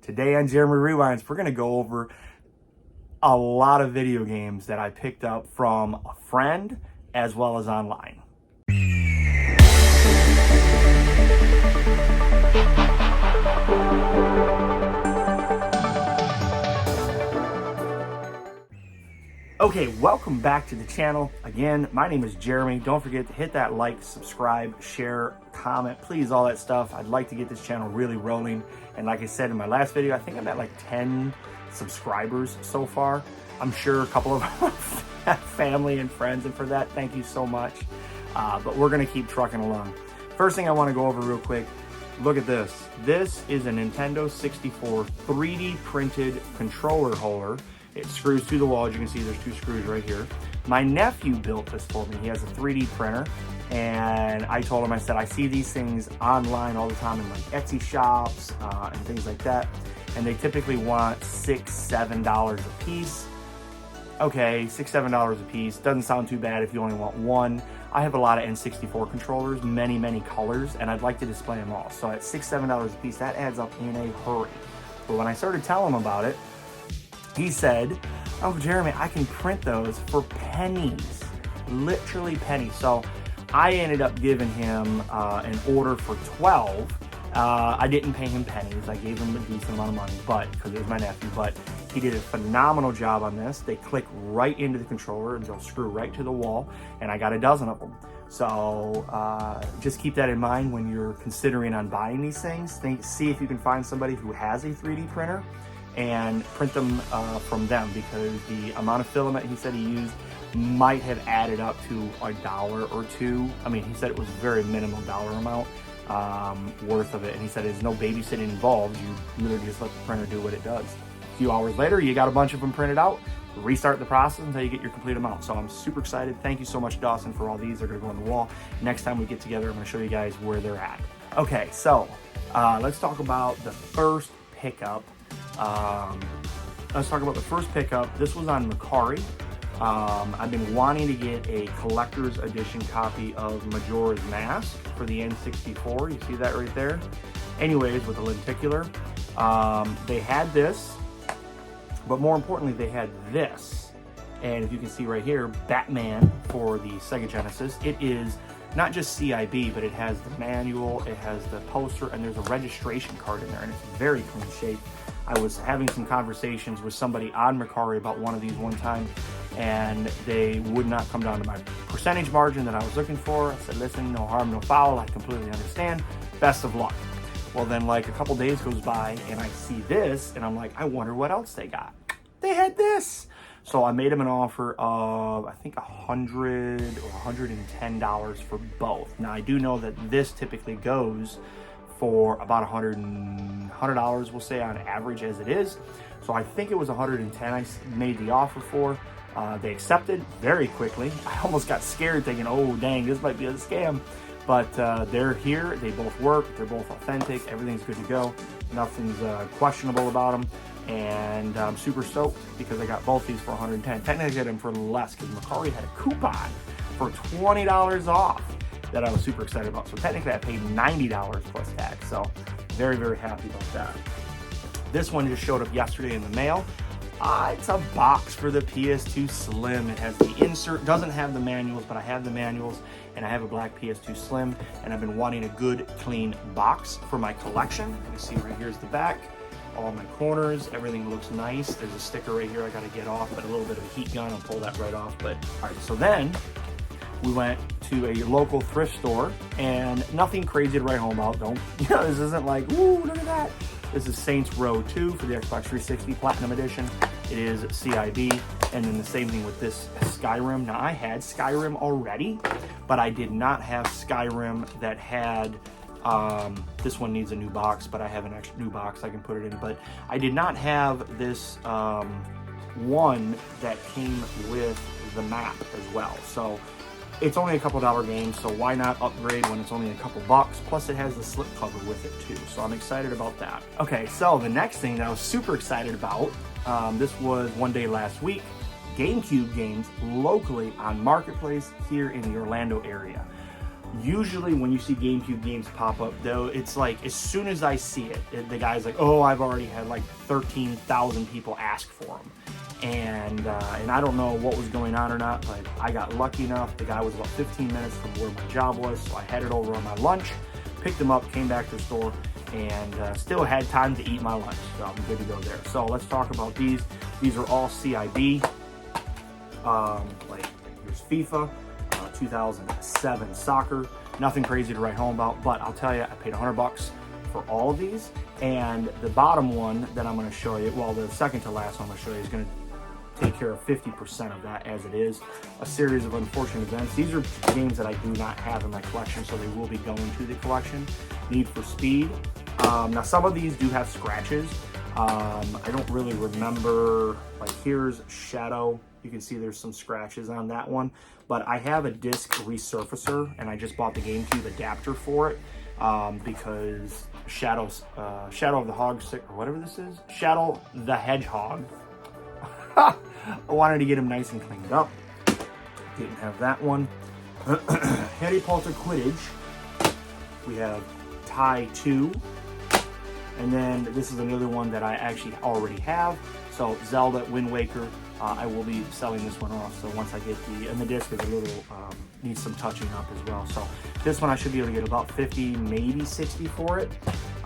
Today on Jeremy Rewinds, we're going to go over a lot of video games that I picked up from a friend as well as online. Okay, welcome back to the channel. Again, my name is Jeremy. Don't forget to hit that like, subscribe, share, comment, please, all that stuff. I'd like to get this channel really rolling. And like I said in my last video, I think I'm at like 10 subscribers so far. I'm sure a couple of family and friends, and for that, thank you so much. But we're gonna keep trucking along. First thing I wanna go over real quick, look at this. This is a Nintendo 64 3D printed controller holder. It screws to the wall. As you can see, there's two screws right here. My nephew built this for me. He has a 3D printer, and I told him, I said, I see these things online all the time in like Etsy shops and things like that, and they typically want $6, $7 a piece. Okay, $6, $7 a piece. Doesn't sound too bad if you only want one. I have a lot of N64 controllers, many colors, and I'd like to display them all. So at $6, $7 a piece, that adds up in a hurry. But when I started telling him about it, he said, "Oh, Jeremy, I can print those for pennies, literally pennies." So I ended up giving him an order for 12. I didn't pay him pennies. I gave him a decent amount of money, but because it was my nephew, but he did a phenomenal job on this. They click right into the controller and they'll screw right to the wall, and I got a dozen of them. So just keep that in mind when you're considering on buying these things. See if you can find somebody who has a 3D printer and print them from them, because the amount of filament he said he used might have added up to $1 or $2. I mean, he said it was very minimal dollar amount worth of it, and he said there's no babysitting involved. You literally just let the printer do what it does. A few hours later, you got a bunch of them printed out. Restart the process until you get your complete amount. So I'm super excited. Thank you so much, Dawson, for all these. They're gonna go on the wall. Next time we get together, I'm gonna show you guys where they're at. Okay, so let's talk about the first pickup. Let's talk about the first pickup. This was on Mercari. I've been wanting to get a collector's edition copy of Majora's Mask for the N64. You see that right there? Anyways, with a lenticular. They had this, but more importantly, they had this. And if you can see right here, Batman for the Sega Genesis. It is not just CIB, but it has the manual, it has the poster, and there's a registration card in there, and it's very clean shape. I was having some conversations with somebody on Mercari about one of these one time, and they would not come down to my percentage margin that I was looking for. I said, listen, no harm, no foul. I completely understand. Best of luck. Well, then like a couple days goes by and I see this and I'm like, I wonder what else they got. They had this. So I made them an offer of, I think $100 or $110 for both. Now I do know that this typically goes for about $100, we'll say, on average as it is. So I think it was 110 I made the offer for. They accepted very quickly. I almost got scared thinking, oh dang, this might be a scam. But they're here, they both work, they're both authentic, everything's good to go. Nothing's questionable about them. And I'm super stoked because I got both these for 110. Technically I got them for less because Mercari had a coupon for $20 off that I was super excited about. So technically I paid $90 plus tax. So very happy about that. This one just showed up yesterday in the mail. It's a box for the PS2 Slim. It has the insert, doesn't have the manuals, but I have the manuals, and I have a black PS2 Slim, and I've been wanting a good, clean box for my collection. You can see right here's the back, all my corners, everything looks nice. There's a sticker right here I gotta get off, but a little bit of a heat gun, I'll pull that right off. But all right, so then we went to a local thrift store, and nothing crazy to write home about. This isn't like, ooh, look at that. This is Saints Row 2 for the Xbox 360 Platinum Edition. It is CIB, and then the same thing with this Skyrim. Now I had Skyrim already, but I did not have Skyrim that had, this one needs a new box, but I have an extra new box I can put it in. But I did not have this one that came with the map as well. So it's only a couple dollar game, so why not upgrade when it's only a couple bucks? Plus it has the slipcover with it too, so I'm excited about that. Okay, so the next thing that I was super excited about, this was one day last week, GameCube games locally on Marketplace here in the Orlando area. Usually when you see GameCube games pop up, though, it's like as soon as I see it, the guy's like, oh, I've already had like 13,000 people ask for them. And I don't know what was going on or not, but I got lucky enough. The guy was about 15 minutes from where my job was, so I headed over on my lunch, picked him up, came back to the store, and still had time to eat my lunch, so I'm good to go there. So let's talk about these. These are all CIB. Like here's FIFA, 2007 soccer. Nothing crazy to write home about, but I'll tell you, I paid $100 for all of these. And the bottom one that I'm going to show you, well, the second to last one I'm going to show you is going to take care of 50% of that, as it is a series of unfortunate events. These are games that I do not have in my collection, so they will be going to the collection. Need for Speed. Now some of these do have scratches. I don't really remember, like here's Shadow. You can see there's some scratches on that one, but I have a disc resurfacer and I just bought the GameCube adapter for it because Shadow of the Hog, or whatever this is, Shadow the Hedgehog. I wanted to get him nice and cleaned up. Didn't have that one. Harry Potter Quidditch. We have Tie 2. And then this is another one that I actually already have. So Zelda Wind Waker. I will be selling this one off. So once I get and the disc is a little, needs some touching up as well. So this one I should be able to get about 50, maybe 60 for it.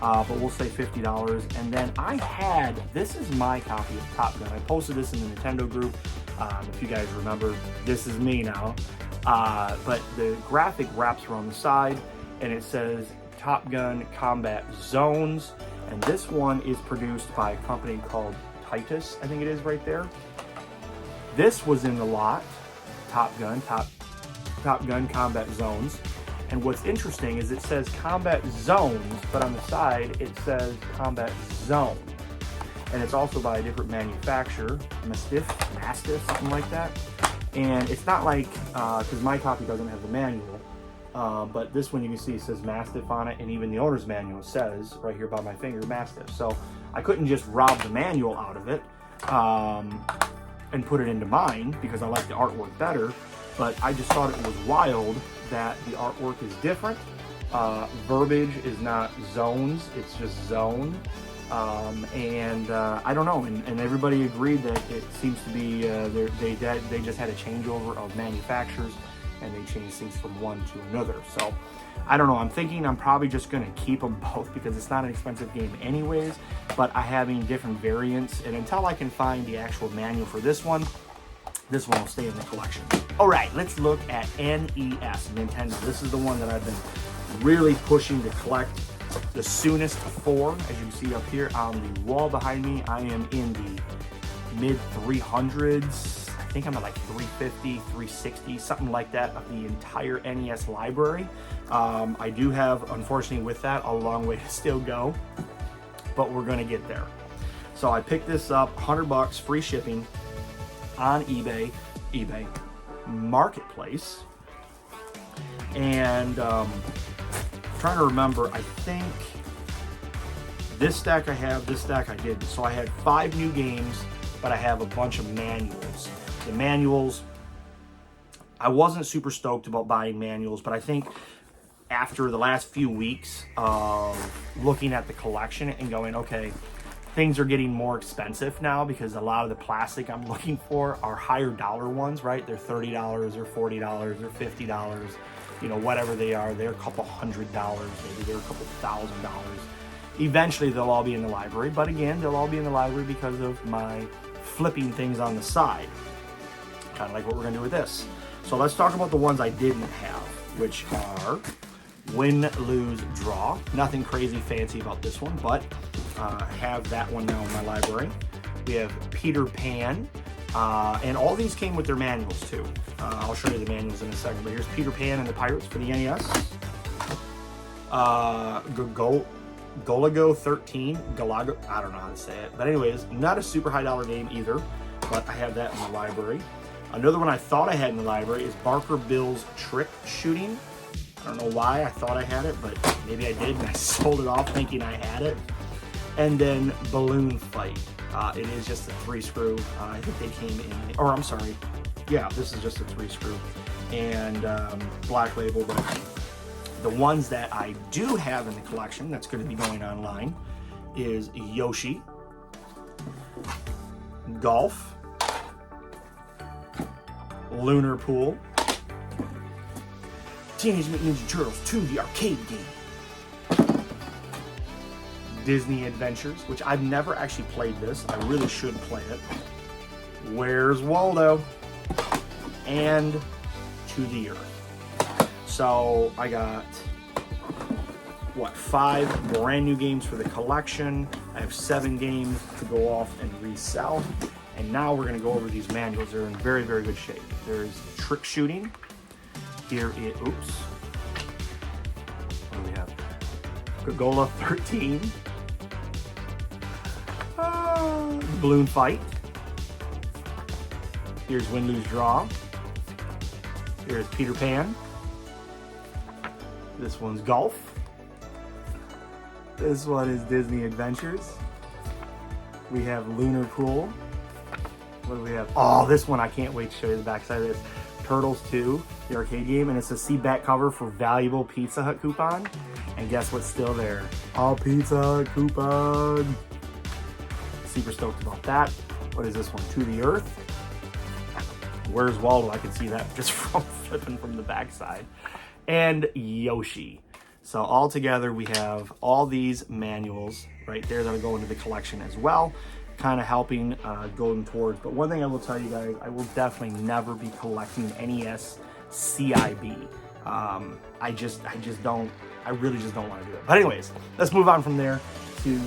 But we'll say $50. And then I had, this is my copy of Top Gun. I posted this in the Nintendo group. If you guys remember, this is me now. But the graphic wraps around the side and it says Top Gun Combat Zones. And this one is produced by a company called Titus, I think it is right there. This was in the lot, Top Gun Combat Zones. And what's interesting is it says Combat Zones, but on the side it says Combat Zone. And it's also by a different manufacturer, Mastiff, something like that. And it's not like, because my copy doesn't have the manual, but this one you can see says Mastiff on it, and even the owner's manual says, right here by my finger, Mastiff. So I couldn't just rob the manual out of it and put it into mine because I like the artwork better, but I just thought it was wild that the artwork is different. Verbiage is not zones, it's just zone. I don't know, and everybody agreed that it seems to be, they just had a changeover of manufacturers and they changed things from one to another. So I don't know, I'm thinking I'm probably just gonna keep them both because it's not an expensive game anyways, but I having different variants, and until I can find the actual manual for this one will stay in the collection. All right, let's look at NES, Nintendo. This is the one that I've been really pushing to collect the soonest for. As you can see up here on the wall behind me, I am in the mid 300s. I think I'm at like 350, 360, something like that, of the entire NES library. I do have, unfortunately with that, a long way to still go, but we're gonna get there. So I picked this up, $100, free shipping, on eBay Marketplace. And trying to remember, I think this stack I have, this stack I didn't. So I had 5 new games, but I have a bunch of manuals. The manuals, I wasn't super stoked about buying manuals, but I think after the last few weeks of looking at the collection and going, okay, things are getting more expensive now because a lot of the plastic I'm looking for are higher dollar ones, right? They're $30 or $40 or $50, you know, whatever they are. They're a couple $100, maybe they're a couple $1,000. Eventually they'll all be in the library, but again, they'll all be in the library because of my flipping things on the side. Kind of like what we're gonna do with this. So let's talk about the ones I didn't have, which are Win, Lose, Draw. Nothing crazy fancy about this one, but I have that one now in my library. We have Peter Pan, and all these came with their manuals too. I'll show you the manuals in a second, but here's Peter Pan and the Pirates for the NES. Galago 13, Galago, I don't know how to say it, but anyways, not a super high dollar game either, but I have that in the library. Another one I thought I had in the library is Barker Bill's Trick Shooting. I don't know why I thought I had it, but maybe I did, and I sold it off thinking I had it. And then Balloon Fight. It is just a 3-screw. I think they came in, or I'm sorry, yeah, this is just a 3-screw. And Black Label, but The ones that I do have in the collection that's going to be going online is Yoshi, Golf, Lunar Pool, Teenage Mutant Ninja Turtles 2, the arcade game, Disney Adventures, which I've never actually played this. I really should play it. Where's Waldo? And To the Earth. So I got, what, 5 brand new games for the collection. I have 7 games to go off and resell. And now we're going to go over these manuals. They're in very, very good shape. There's Trick Shooting. Here it, oops. What do we have? Gagola 13. Balloon Fight. Here's Win, Lose, Draw. Here's Peter Pan. This one's Golf. This one is Disney Adventures. We have Lunar Pool. What do we have? Oh, this one I can't wait to show you the backside of this. Turtles 2, the arcade game, and it's a see back cover for valuable Pizza Hut coupon. And guess what's still there? A Pizza Hut coupon. Super stoked about that. What is this one? To the Earth. Where's Waldo? I can see that just from flipping from the backside. And Yoshi. So all together we have all these manuals right there that are going to the collection as well, kind of helping going towards. But one thing I will tell you guys, I will definitely never be collecting NES CIB. I really just don't want to do it. But anyways, let's move on from there to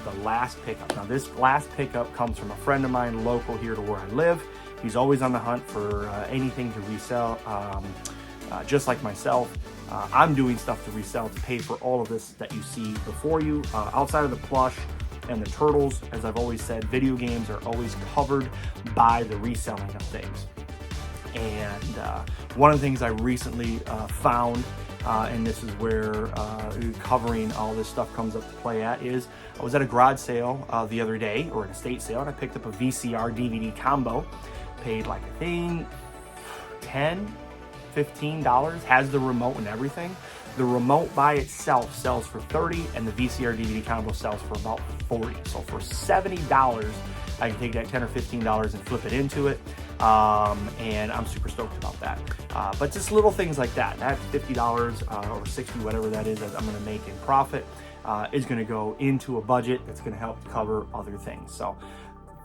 the last pickup. Now this last pickup comes from a friend of mine local here to where I live. He's always on the hunt for anything to resell, just like myself. I'm doing stuff to resell to pay for all of this that you see before you. Outside of the plush and the turtles, as I've always said, video games are always covered by the reselling of things. And one of the things I recently found, and this is where covering all this stuff comes up to play at, is I was at a garage sale the other day, or an estate sale, and I picked up a VCR DVD combo. Paid like, I think, $10, $15, has the remote and everything. The remote by itself sells for $30, and the VCR DVD combo sells for about $40. So for $70, I can take that $10 or $15 and flip it into it. And I'm super stoked about that. But just little things like that, that $50 or $60, whatever that is, that I'm gonna make in profit, is gonna go into a budget that's gonna help cover other things. So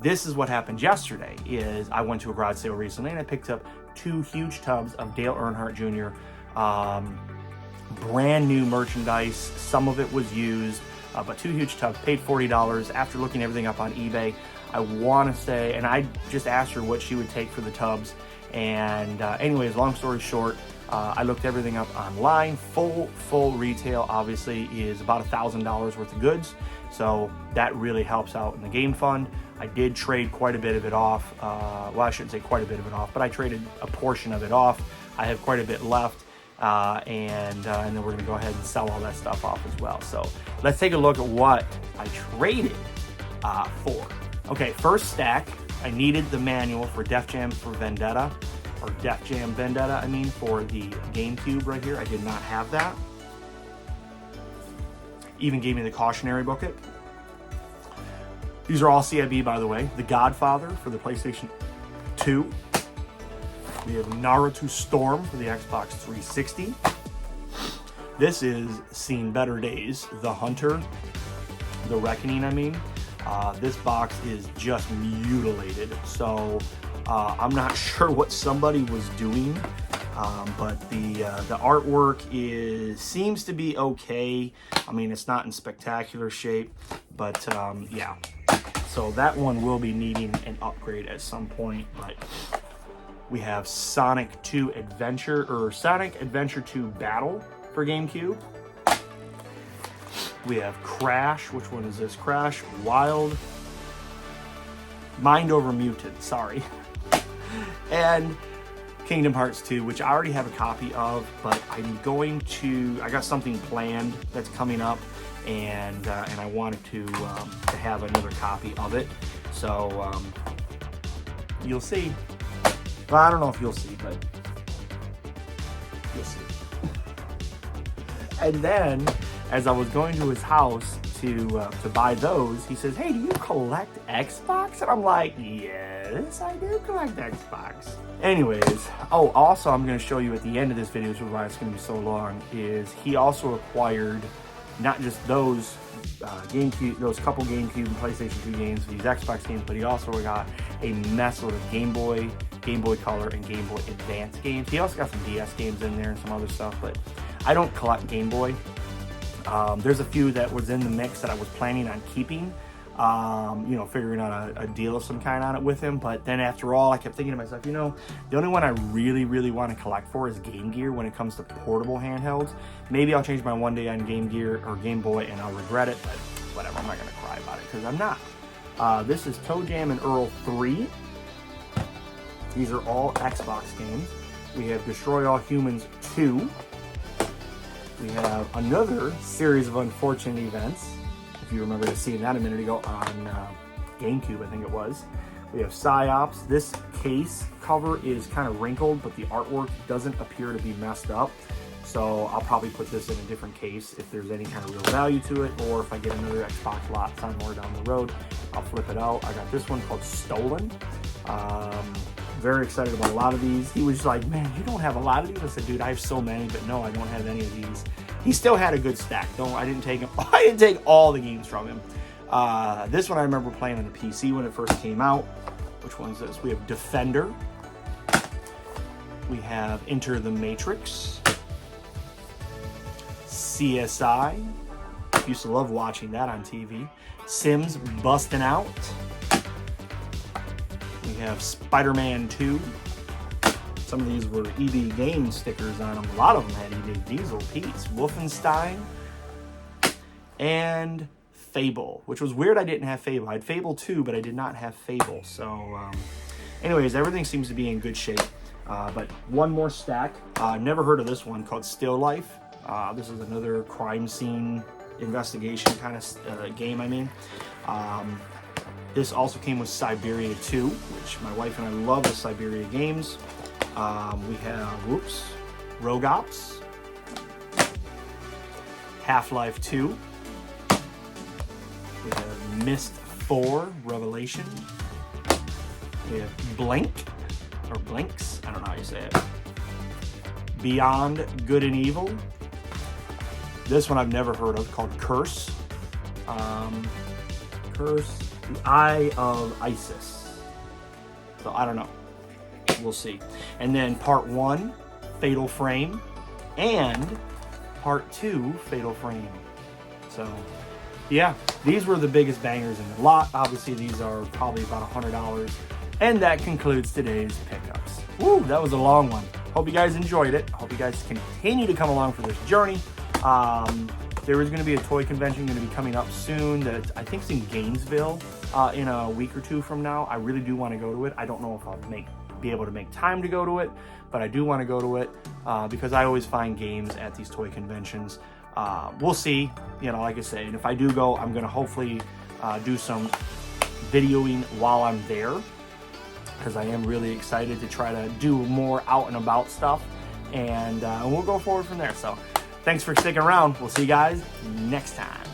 this is what happened yesterday, is I went to a garage sale recently and I picked up 2 huge tubs of Dale Earnhardt Jr. Brand new merchandise. Some of it was used, but 2 huge tubs, paid $40. After looking everything up on eBay, I want to say, and I just asked her what she would take for the tubs. And anyways, long story short, I looked everything up online. Full retail obviously is about $1,000 worth of goods. So that really helps out in the game fund. I did trade quite a bit of it off. Well, I shouldn't say quite a bit of it off, but I traded a portion of it off. I have quite a bit left. And then we're gonna go ahead and sell all that stuff off as well. So let's take a look at what I traded for. Okay, first stack, I needed the manual for Def Jam for Vendetta, or Def Jam Vendetta, I mean, for the GameCube right here. I did not have that. Even gave me the cautionary booklet. These are all CIB, by the way. The Godfather for the PlayStation 2. We have Naruto Storm for the Xbox 360. This is Seen Better Days. The Hunter, The Reckoning, I mean. This box is just mutilated, so I'm not sure what somebody was doing, but the artwork seems to be okay. I mean, it's not in spectacular shape, but yeah. So that one will be needing an upgrade at some point. But we have Sonic 2 Adventure, or Sonic Adventure 2 Battle for GameCube. We have Crash. Which one is this? Crash Wild. Mind Over Mutant, sorry. And Kingdom Hearts 2, which I already have a copy of, but I got something planned that's coming up, and I wanted to have another copy of it. So you'll see. Well, I don't know if you'll see, but you'll see. And then, as I was going to his house to buy those, he says, "Hey, do you collect Xbox?" And I'm like, "Yes, I do collect Xbox." Anyways, oh, also I'm going to show you at the end of this video, which is why it's going to be so long, is he also acquired not just those GameCube, those couple GameCube and PlayStation 2 games, these Xbox games, but he also got a mess load of Game Boy Color, and Game Boy Advance games. He also got some DS games in there and some other stuff, but I don't collect Game Boy. There's a few that was in the mix that I was planning on keeping, you know, figuring out a deal of some kind on it with him. But then after all, I kept thinking to myself, you know, the only one I really want to collect for is Game Gear when it comes to portable handhelds. Maybe I'll change my one day on Game Gear or Game Boy and I'll regret it, but whatever, I'm not going to cry about it because I'm not. This is ToeJam and Earl 3. These are all Xbox games. We have Destroy All Humans 2. We have another series of unfortunate events, if you remember seeing that a minute ago on GameCube, I think it was. We have PsyOps. This case cover is kind of wrinkled, but the artwork doesn't appear to be messed up. So I'll probably put this in a different case if there's any kind of real value to it, or if I get another Xbox lot somewhere down the road, I'll flip it out. I got this one called Stolen. Very excited about a lot of these. He was like, "Man, you don't have a lot of these?" I said, "Dude, I have so many, but no, I don't have any of these." He still had a good stack. I didn't take him. I didn't take all the games from him. This one I remember playing on the PC when it first came out. Which one's this? We have Defender. We have Enter the Matrix. CSI. Used to love watching that on TV. Sims Bustin' Out. We have Spider-Man 2. Some of these were EB Games stickers on them. A lot of them had EB Diesel, Pete's, Wolfenstein, and Fable, which was weird I didn't have Fable. I had Fable 2, but I did not have Fable. So, anyways, everything seems to be in good shape. But one more stack. Never heard of this one, called Still Life. This is another crime scene investigation kind of game I'm in. This also came with Siberia 2, which my wife and I love the Siberia games. We have, Rogue Ops, Half-Life 2. We have Myst 4 Revelation. We have Blink, or Blinks, I don't know how you say it. Beyond Good and Evil. This one I've never heard of, called Curse. Curse, the Eye of Isis. So I don't know. We'll see. And then part 1, Fatal Frame, and part 2, Fatal Frame. So, yeah, these were the biggest bangers in the lot. Obviously, these are probably about $100. And that concludes today's pickups. Woo, that was a long one. Hope you guys enjoyed it. Hope you guys continue to come along for this journey. There is going to be a toy convention going to be coming up soon that I think is in Gainesville in a week or two from now. I really do want to go to it. I don't know if I'll be able to make time to go to it, but I do want to go to it because I always find games at these toy conventions. We'll see, you know, like I say, and if I do go, I'm going to hopefully do some videoing while I'm there, because I am really excited to try to do more out and about stuff, and we'll go forward from there. So thanks for sticking around. We'll see you guys next time.